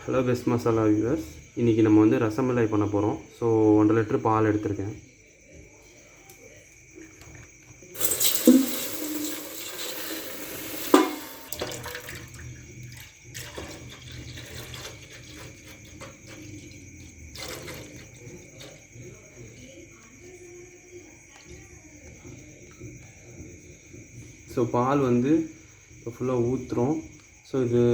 Hello best masala viewers, இன்றைக்கி நம்ம வந்து ரசமலாய் பண்ண போகிறோம். ஸோ 1.5 லிட்டர் பால் எடுத்திருக்கேன். ஸோ பால் வந்து இப்போ ஃபுல்லாக ஊற்றுறோம். ஸோ இது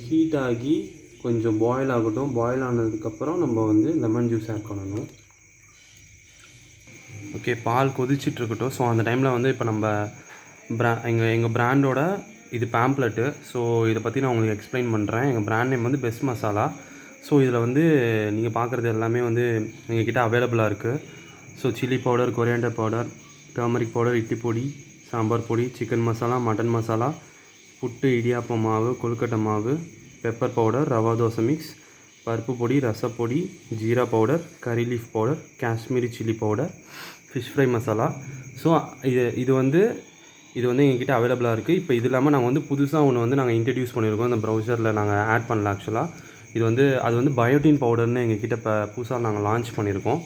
ஹீட் ஆகி கொஞ்சம் பாயில் ஆகட்டும். பாயில் ஆனதுக்கப்புறம் நம்ம வந்து லெமன் ஜூஸ் ஆட் பண்ணணும். ஓகே, பால் கொதிச்சிட்ருக்கட்டும். ஸோ அந்த டைமில் வந்து இப்போ நம்ம எங்கள் ப்ராண்டோட இது பேம்ப்ளெட்டு. ஸோ இதை பற்றி நான் உங்களுக்கு எக்ஸ்பிளைன் பண்ணுறேன். எங்கள் ப்ராண்ட் நேம் வந்து பெஸ்ட் மசாலா. ஸோ இதில் வந்து நீங்கள் பார்க்குறது எல்லாமே வந்து எங்ககிட்ட அவைலபிளாக இருக்குது. So chilli powder, coriander powder, turmeric powder, idli பொடி, சாம்பார் பொடி, சிக்கன் மசாலா, மட்டன் மசாலா, புட்டு, இடியாப்பம் மாவு, கொழுக்கட்டை மாவு, pepper powder, rava dosa mix, பருப்பு பொடி, ரசப்பொடி, jeera powder, curry leaf powder, Kashmiri chilli powder, fish fry masala. So இது வந்து எங்ககிட்ட அவைலபிளாக இருக்குது. இப்போ இது இல்லாமல் நாங்கள் வந்து புதுசாக ஒன்று வந்து நாங்கள் இன்ட்ரடியூஸ் பண்ணியிருக்கோம். இந்த ப்ரௌசரில் நாங்கள் ஆட் பண்ணல ஆக்சுவலாக. அது வந்து பயோட்டின் பவுடர்னு எங்ககிட்ட இப்போ புதுசாக நாங்கள் லான்ச் பண்ணியிருக்கோம்.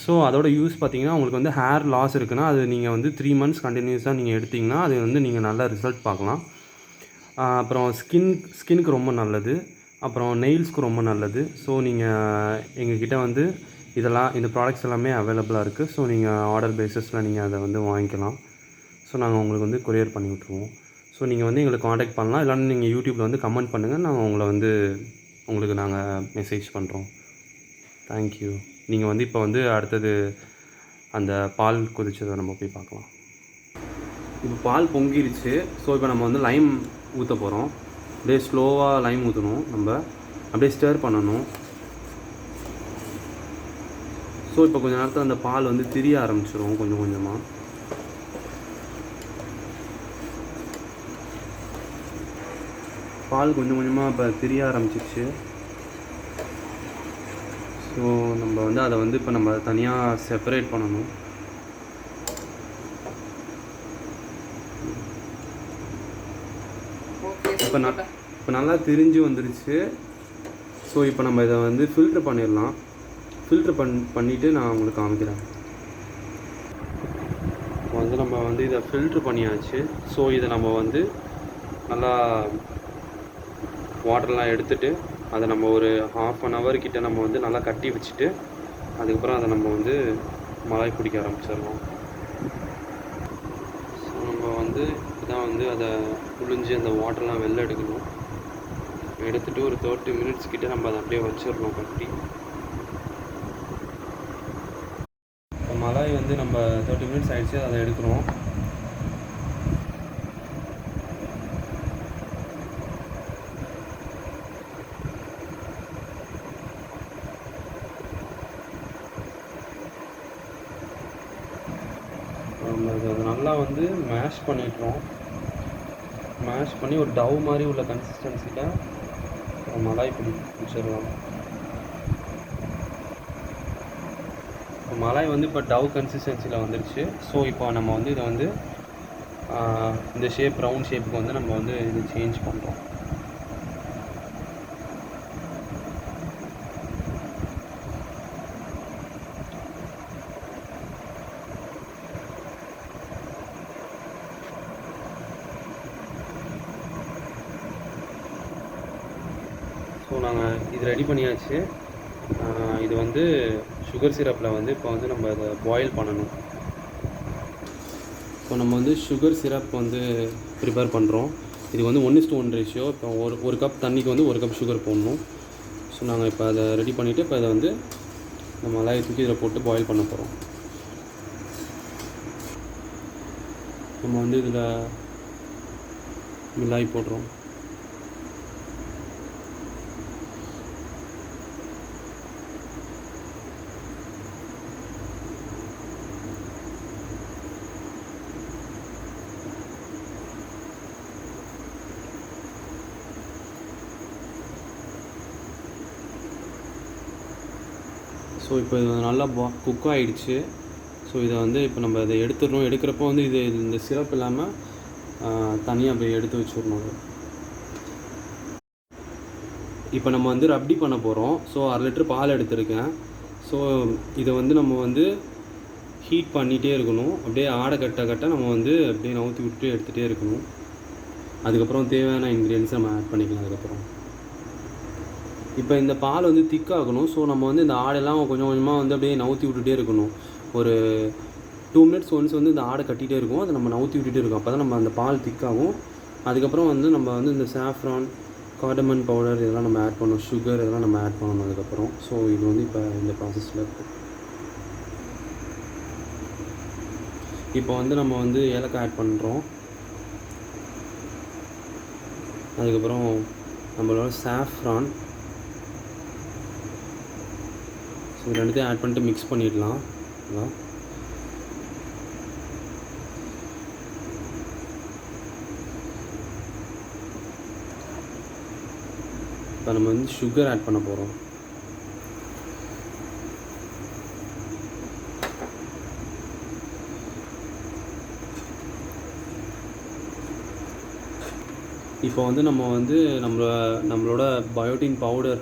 ஸோ அதோட யூஸ் பார்த்திங்கன்னா, உங்களுக்கு வந்து ஹேர் லாஸ் இருக்குன்னா அது நீங்கள் வந்து 3 மந்த்ஸ் கண்டினியூஸாக நீங்கள் எடுத்திங்கன்னா அது வந்து நீங்கள் நல்ல ரிசல்ட் பார்க்கலாம். அப்புறம் ஸ்கின்னுக்கு ரொம்ப நல்லது. அப்புறம் நெயில்ஸ்க்கு ரொம்ப நல்லது. ஸோ நீங்கள் எங்ககிட்ட வந்து இந்த ப்ராடக்ட்ஸ் எல்லாமே அவைலபிளாக இருக்குது. ஸோ நீங்கள் ஆர்டர் பேஸஸில் நீங்கள் அதை வந்து வாங்கிக்கலாம். ஸோ நாங்கள் உங்களுக்கு வந்து கொரியர் பண்ணி விட்ருவோம். ஸோ நீங்கள் வந்து எங்களுக்கு காண்டாக்ட் பண்ணலாம். இல்லைன்னா நீங்கள் யூடியூப்பில் வந்து கமெண்ட் பண்ணுங்கள். உங்களுக்கு நாங்கள் மெசேஜ் பண்ணுறோம். தேங்க்யூ. நீங்கள் வந்து இப்போ வந்து அடுத்தது அந்த பால் கொதிச்சதை நம்ம போய் பார்க்கலாம். இப்போ பால் பொங்கிருச்சு. ஸோ இப்போ நம்ம வந்து லைம் ஊற்ற போகிறோம். அப்படியே ஸ்லோவாக லைம் ஊற்றணும். நம்ம அப்படியே ஸ்டர் பண்ணணும். ஸோ இப்போ கொஞ்சம் நேரத்தில் அந்த பால் வந்து திரிய ஆரம்பிச்சிடும் கொஞ்சம் கொஞ்சமாக. பால் கொஞ்சம் கொஞ்சமாக இப்போ திரிய ஆரம்பிச்சிருச்சு. ஸோ நம்ம வந்து அதை வந்து இப்போ நம்ம தனியாக செப்பரேட் பண்ணணும். இப்போ நல்லா திரிஞ்சு வந்துருச்சு. ஸோ இப்போ நம்ம இதை வந்து ஃபில்ட்ரு பண்ணிடலாம். ஃபில்ட்ரு பண்ணிவிட்டு நான் உங்களுக்கு காமிக்கிறேன். இப்போ வந்து நம்ம வந்து இதை ஃபில்ட்ரு பண்ணியாச்சு. ஸோ இதை நம்ம வந்து நல்லா வாட்டர்லாம் எடுத்துகிட்டு அதை நம்ம ஒரு 1/2 hour கிட்ட நம்ம வந்து நல்லா கட்டி வச்சுட்டு அதுக்கப்புறம் அதை நம்ம வந்து மலாய் பிடிக்க ஆரம்பிச்சிடலாம். ஸோ நம்ம வந்து இதான் வந்து அதை புழிஞ்சு அந்த வாட்டர்லாம் வெளில எடுக்கணும். எடுத்துகிட்டு ஒரு 30 minutes கிட்ட நம்ம அதை அப்படியே வச்சிடணும் கட்டி. இப்போ மலாய் வந்து நம்ம 30 minutes ஆகிடுச்சு. அதை எடுக்கிறோம். அதை நல்லா வந்து மேஷ் பண்ணிடுறோம். மேஷ் பண்ணி ஒரு டவ் மாதிரி உள்ள கன்சிஸ்டன்சியில் மலாய் பிடிச்சிடலாம். இப்போ மலாய் வந்து இப்போ டவ் கன்சிஸ்டன்சியில் வந்துடுச்சு. ஸோ இப்போ நம்ம வந்து இதை வந்து இந்த ரவுண்ட் ஷேப்புக்கு வந்து நம்ம வந்து இது சேஞ்ச் பண்ணுறோம். ஸோ நாங்கள் இது ரெடி பண்ணியாச்சு. இது வந்து சுகர் சிரப்பில் வந்து இப்போ வந்து நம்ம அதை பாயில் பண்ணணும். இப்போ நம்ம வந்து சுகர் சிரப் வந்து ப்ரிப்பேர் பண்ணுறோம். இது வந்து 1:1 ரேஷியோ. இப்போ ஒரு கப் தண்ணிக்கு வந்து 1 கப் சுகர் போடணும். ஸோ நாங்கள் இப்போ அதை ரெடி பண்ணிவிட்டு இப்போ அதை வந்து நம்ம மலாயை தூக்கி இதில் போட்டு பாயில் பண்ண போகிறோம். நம்ம வந்து இதில் மிளாய் போடுறோம். ஸோ இப்போ இது நல்லா குக் ஆகிடுச்சு. ஸோ இதை வந்து இப்போ நம்ம இதை எடுத்துடணும். எடுக்கிறப்போ வந்து இந்த சிரப் இல்லாமல் தனியாக அப்படியே எடுத்து வச்சிடணும். இப்போ நம்ம வந்து ரப்டி பண்ண போகிறோம். ஸோ 1/2 லிட்டர் பால் எடுத்திருக்கேன். ஸோ இதை வந்து நம்ம வந்து ஹீட் பண்ணிகிட்டே இருக்கணும். அப்படியே ஆடை கட்ட கட்ட நம்ம வந்து அப்படியே நவுத்தி விட்டு எடுத்துகிட்டே இருக்கணும். அதுக்கப்புறம் தேவையான இன்க்ரீடியன்ஸை நம்ம ஆட் பண்ணிக்கலாம். அதுக்கப்புறம் இப்போ இந்த பால் வந்து திக்காகணும். ஸோ நம்ம வந்து இந்த ஆடெல்லாம் கொஞ்சம் கொஞ்சமாக வந்து அப்படியே நவுத்தி விட்டுட்டே இருக்கணும். ஒரு 2 மினிட்ஸ் ஒன்ஸ் வந்து இந்த ஆடை கட்டிகிட்டே இருக்கும். அதை நம்ம நவுத்தி விட்டுட்டே இருக்கோம். அப்போ தான் நம்ம அந்த பால் திக்காகும். அதுக்கப்புறம் வந்து நம்ம வந்து இந்த சாஃப்ரான், கார்டமன் பவுடர் இதெல்லாம் நம்ம ஆட் பண்ணணும். சுகர் இதெல்லாம் நம்ம ஆட் பண்ணணும் அதுக்கப்புறம். ஸோ இது வந்து இப்போ இந்த ப்ராசஸில் இருக்குது. இப்போ வந்து நம்ம வந்து ஏலக்காய் ஆட் பண்ணுறோம். அதுக்கப்புறம் நம்மளோட சாஃப்ரான். ஸோ இது ரெண்டுத்தையும் ஆட் பண்ணிட்டு மிக்ஸ் பண்ணிடலாம். இப்போ நம்ம வந்து சுகர் ஆட் பண்ண போகிறோம். இப்போ வந்து நம்ம வந்து நம்மளோட பயோட்டின் பவுடர்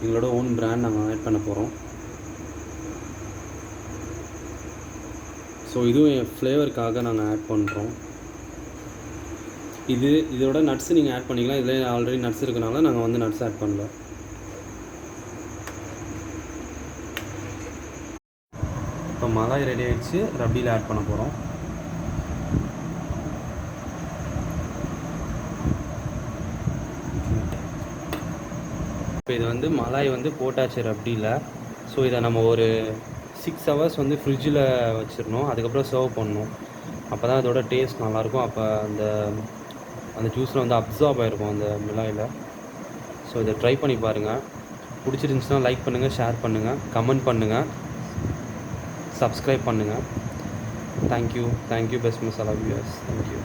எங்களோட ஓன் பிராண்ட் நாங்கள் ஆட் பண்ண போகிறோம். ஸோ இதுவும் என் ஃப்ளேவருக்காக நாங்கள் ஆட் பண்ணுறோம். இதோட நட்ஸ் நீங்கள் ஆட் பண்ணிக்கலாம். இதில் ஆல்ரெடி நட்ஸ் இருக்கனால நாங்கள் வந்து நட்ஸ் ஆட் பண்ணல. இப்போ மலாய் ரெடி ஆகிடுச்சு. ரப்டியில் ஆட் பண்ண போகிறோம். இப்போ இது வந்து மலாய் வந்து போட்டாச்சு ரப்டியில். ஸோ இதை நம்ம ஒரு 6 hours வந்து ஃப்ரிட்ஜில் வச்சிடணும். அதுக்கப்புறம் சர்வ் பண்ணணும். அப்போ தான் அதோட டேஸ்ட் நல்லாயிருக்கும். அப்போ அந்த ஜூஸில் வந்து அப்சார்ப் ஆகிருக்கும் அந்த மிலாயில். ஸோ இதை ட்ரை பண்ணி பாருங்கள். பிடிச்சிருந்துச்சுன்னா லைக் பண்ணுங்கள், ஷேர் பண்ணுங்கள், கமெண்ட் பண்ணுங்கள், சப்ஸ்கிரைப் பண்ணுங்கள். Thank you best masala viewers. Thank you.